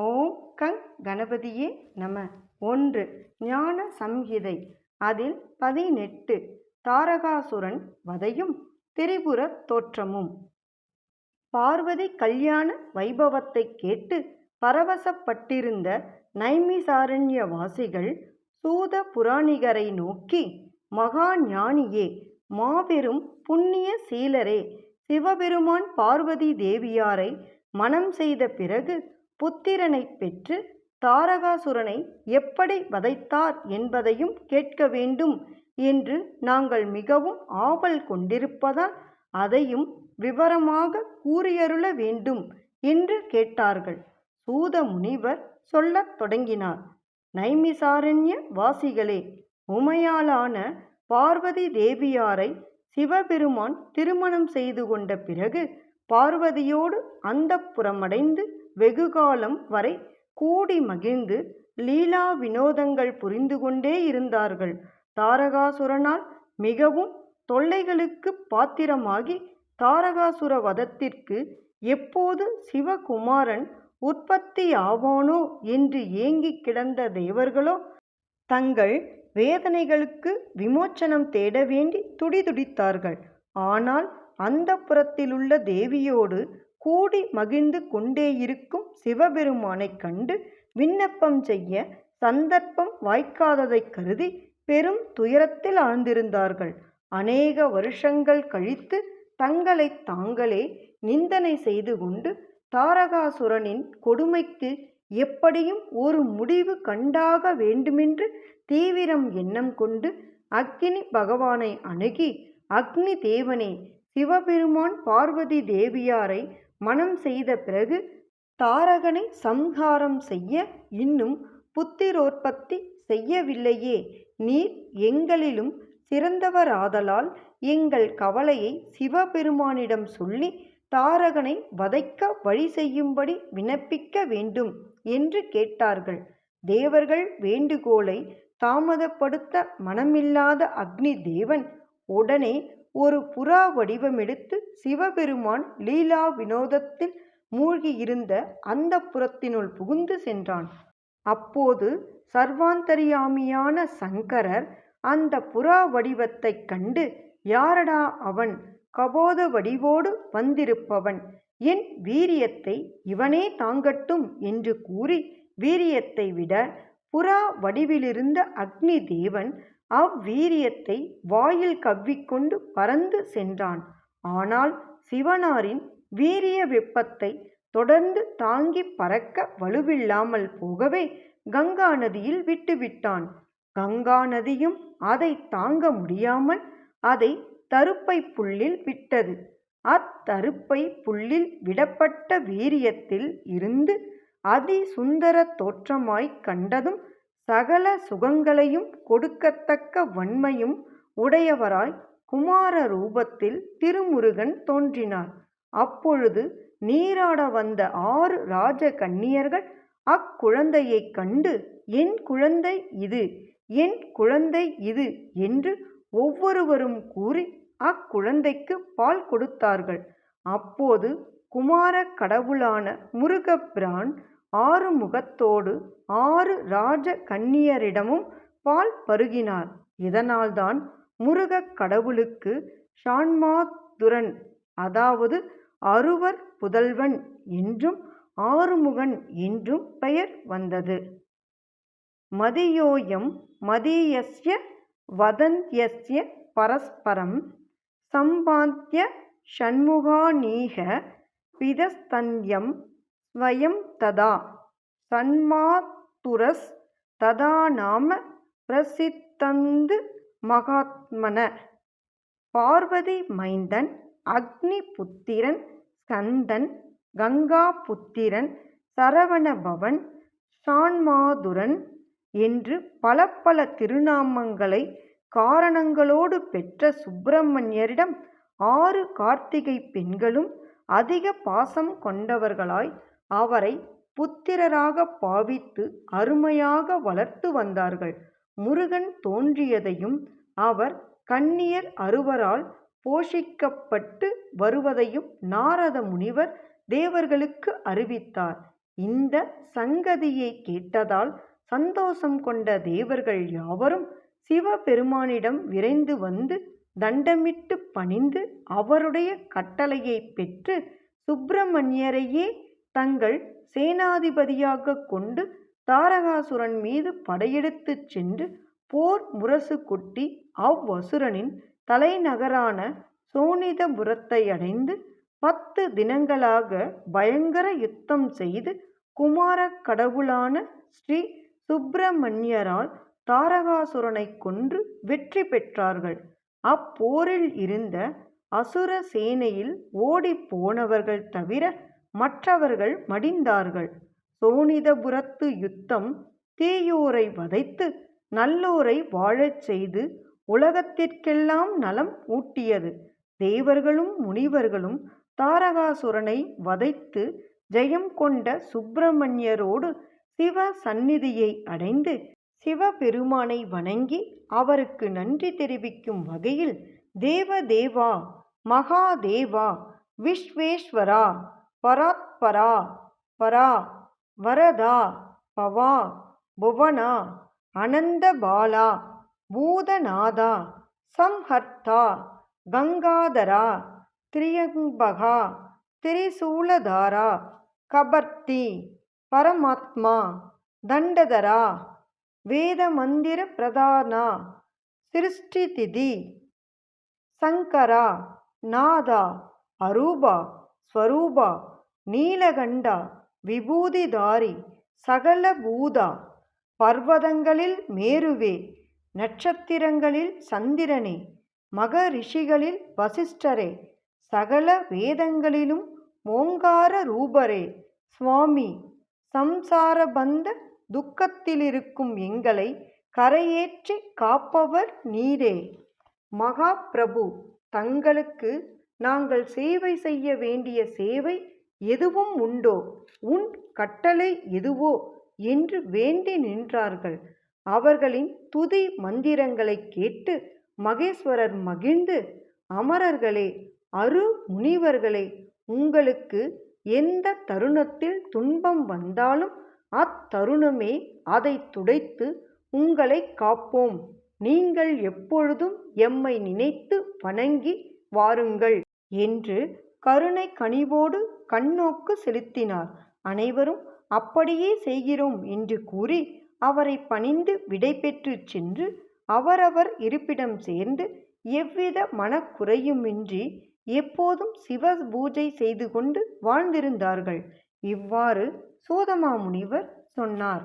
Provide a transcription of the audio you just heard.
ஓம் கங் கணபதியே நம. 1. ஞான சம்ஹிதை. அதில் 18 தாரகாசுரன் வதையும் திரிபுரத் தோற்றமும். பார்வதி கல்யாண வைபவத்தைக் கேட்டு பரவசப்பட்டிருந்த நைமிசாரண்ய வாசிகள் சூத புராணிகரை நோக்கி, மகா ஞானியே, மாபெரும் புண்ணிய சீலரே, சிவபெருமான் பார்வதி தேவியாரை மணம் செய்த பிறகு புத்திரனைப் பெற்று தாரகாசுரனை எப்படி வதைத்தார் என்பதையும் கேட்க வேண்டும் என்று நாங்கள் மிகவும் ஆவல் கொண்டிருப்பதால் அதையும் விவரமாக கூறியருள வேண்டும் என்று கேட்டார்கள். சூத முனிவர் சொல்லத் தொடங்கினார். நைமிசாரண்ய வாசிகளே, உமையாலான பார்வதி தேவியாரை சிவபெருமான் திருமணம் செய்து கொண்ட பிறகு பார்வதியோடு அந்தப்புரமடைந்து வெகுகாலம் வரை கூடி மகிழ்ந்து லீலா வினோதங்கள் புரிந்து கொண்டே இருந்தார்கள். தாரகாசுரனால் மிகவும் தொல்லைகளுக்கு பாத்திரமாகி தாரகாசுர வதத்திற்கு எப்போது சிவகுமாரன் உற்பத்தியாவானோ என்று ஏங்கிக் கிடந்த தேவர்களோ தங்கள் வேதனைகளுக்கு விமோச்சனம் தேட வேண்டி துடிதுடித்தார்கள். ஆனால் அந்தப்புரத்திலுள்ள தேவியோடு கூடி மகிழ்ந்து கொண்டேயிருக்கும் சிவபெருமானைக் கண்டு விண்ணப்பம் செய்ய சந்தர்ப்பம் வாய்க்காததைக் கருதி பெரும் துயரத்தில் ஆழ்ந்திருந்தார்கள். அநேக வருஷங்கள் கழித்து தங்களைத் தாங்களே நிந்தனை செய்து கொண்டு தாரகாசுரனின் கொடுமைக்கு எப்படியும் ஒரு முடிவு கண்டாக வேண்டுமென்று தீவிரம் எண்ணம் கொண்டு அக்கினி பகவானை அணுகி, அக்னி தேவனே, சிவபெருமான் பார்வதி தேவியாரை மணம் செய்த பிறகு தாரகனை சம்ஹாரம் செய்ய இன்னும் புத்திரோற்பத்தி செய்யவில்லையே. நீர் எங்களிலும் சிறந்தவராதலால் எங்கள் கவலையை சிவபெருமானிடம் சொல்லி தாரகனை வதைக்க வழி செய்யும்படி விண்ணப்பிக்க வேண்டும் என்று கேட்டார்கள். தேவர்கள் வேண்டுகோளை தாமதப்படுத்த மனமில்லாத அக்னி தேவன் உடனே ஒரு புறா வடிவமெடுத்து சிவபெருமான் லீலா வினோதத்தில் மூழ்கியிருந்த அந்தப்புரத்தினுள் புகுந்து சென்றான். அப்போது சர்வாந்தரியாமியான சங்கரர் அந்த புறா வடிவத்தைக் கண்டு, யாரடா அவன், கபோத வடிவோடு வந்திருப்பவன், என் வீரியத்தை இவனே தாங்கட்டும் என்று கூறி வீரியத்தை விட புறா வடிவிலிருந்த அக்னி தேவன் அவ்வீரியத்தை வாயில் கவ்விக்கொண்டு பறந்து சென்றான். ஆனால் சிவனாரின் வீரிய வெப்பத்தை தொடர்ந்து தாங்கி பறக்க வலுவில்லாமல் போகவே கங்கா நதியில் விட்டுவிட்டான். கங்கா நதியும் அதை தாங்க முடியாமல் அதை தருப்பை புல்லில் விட்டது. அத்தருப்பை புல்லில் விடப்பட்ட வீரியத்தில் இருந்து அதி சுந்தர தோற்றமாய்க் கண்டதும் சகல சுகங்களையும் கொடுக்கத்தக்க வன்மையும் உடையவராய் குமார ரூபத்தில் திருமுருகன் தோன்றினார். அப்பொழுது நீராட வந்த 6 ராஜ கன்னியர்கள் அக்குழந்தையைக் கண்டு, என் குழந்தை இது, என் குழந்தை இது என்று ஒவ்வொருவரும் கூறி அக்குழந்தைக்கு பால் கொடுத்தார்கள். அப்போது குமார கடவுளான முருகப்பிரான் 6 முகத்தோடு 6 ராஜ கன்னியரிடமும் பால் பருகினார். இதனால்தான் முருகக் கடவுளுக்கு ஷாண்மாதுரன், அதாவது அறுவர் புதல்வன் என்றும் ஆறுமுகன் என்றும் பெயர் வந்தது. மதியோயம் மதீயஸ்ய வதந்த்யஸ்ய பரஸ்பரம் சம்பாத்ய ஷண்முகாநீக பிதஸ்தன்யம் ஸ்வயம் ததா சன்மாதுரஸ் ததா நாம பிரசித்தந்து மகாத்மன. பார்வதி மைந்தன், அக்னி புத்திரன் ஸ்கந்தன், கங்கா புத்திரன் சரவணபவன், ஷாண்மாதுரன் என்று பல பல திருநாமங்களை காரணங்களோடு பெற்ற சுப்பிரமணியரிடம் 6 கார்த்திகை பெண்களும் அதிக பாசம் கொண்டவர்களாய் அவரை புத்திரராக பாவித்து அருமையாக வளர்த்து வந்தார்கள். முருகன் தோன்றியதையும் அவர் கன்னியர் அறுவரால் போஷிக்கப்பட்டு வருவதையும் நாரத முனிவர் தேவர்களுக்கு அறிவித்தார். இந்த சங்கதியை கேட்டதால் சந்தோஷம் கொண்ட தேவர்கள் யாவரும் சிவபெருமானிடம் விரைந்து வந்து தண்டமிட்டு பணிந்து அவருடைய கட்டளையை பெற்று சுப்பிரமணியரையே தங்கள் சேனாதிபதியாக கொண்டு தாரகாசுரன் மீது படையெடுத்துச் சென்று போர் முரசு கொட்டி அவ்வசுரனின் தலைநகரான சோனிதபுரத்தை அடைந்து 10 தினங்களாக பயங்கர யுத்தம் செய்து குமார கடவுளான ஸ்ரீ சுப்பிரமணியரால் தாரகாசுரனை கொன்று வெற்றி பெற்றார்கள். அப்போரில் இருந்த அசுர சேனையில் ஓடி போனவர்கள் தவிர மற்றவர்கள் மடிந்தார்கள். சோனிதபுரத்து யுத்தம் தீயோரை வதைத்து நல்லோரை வாழச் செய்து உலகத்திற்கெல்லாம் நலம் ஊட்டியது. தேவர்களும் முனிவர்களும் தாரகாசுரனை வதைத்து ஜெயம் கொண்ட சுப்பிரமணியரோடு சிவ சந்நிதியை அடைந்து சிவபெருமானை வணங்கி அவருக்கு நன்றி தெரிவிக்கும் வகையில் தேவதேவா, மகாதேவா, விஸ்வேஸ்வரா, பராத்பரா, பரா, வரதா, பவா, புவனா, அனந்தபாலா, பூதநாதா, சம்ஹர்த்தா, கங்காதரா, திரியம்பகா, திரிசூலதாரா, கபர்த்தி, பரமாத்மா, தண்டதரா, வேத மந்திர பிரதானா, சிருஷ்டிதிதி, சங்கரா, நாதா, அரூபா, ஸ்வரூபா, நீலகண்டா, விபூதிதாரி, சகல பூதா, பர்வதங்களில் மேருவே, நட்சத்திரங்களில் சந்திரனே, மகரிஷிகளில் வசிஷ்டரே, சகல வேதங்களிலும் ஓங்கார ரூபரே, சுவாமி, சம்சாரபந்த துக்கத்திலிருக்கும் எங்களை கரையேற்றி காப்பவர் நீரே. மகா பிரபு, தங்களுக்கு நாங்கள் சேவை செய்ய வேண்டிய சேவை எதுவும் உண்டோ, உன் கட்டளை எதுவோ என்று வேண்டி நின்றார்கள். அவர்களின் துதி மந்திரங்களை கேட்டு மகேஸ்வரர் மகிழ்ந்து, அமரர்களே, அரு முனிவர்களே, உங்களுக்கு எந்த தருணத்தில் துன்பம் வந்தாலும் அத்தருணமே அதை துடைத்து உங்களை காப்போம். நீங்கள் எப்பொழுதும் எம்மை நினைத்து வணங்கி வாருங்கள் என்று கருணை கனிவோடு கண்ணோக்கு செலுத்தினார். அனைவரும் அப்படியே செய்கிறோம் என்று கூறி அவரை பணிந்து விடை பெற்று சென்று அவரவர் இருப்பிடம் சேர்ந்து எவ்வித மனக்குறையுமின்றி எப்போதும் சிவ பூஜை செய்து கொண்டு வாழ்ந்திருந்தார்கள். இவ்வாறு சூதமா முனிவர் சொன்னார்.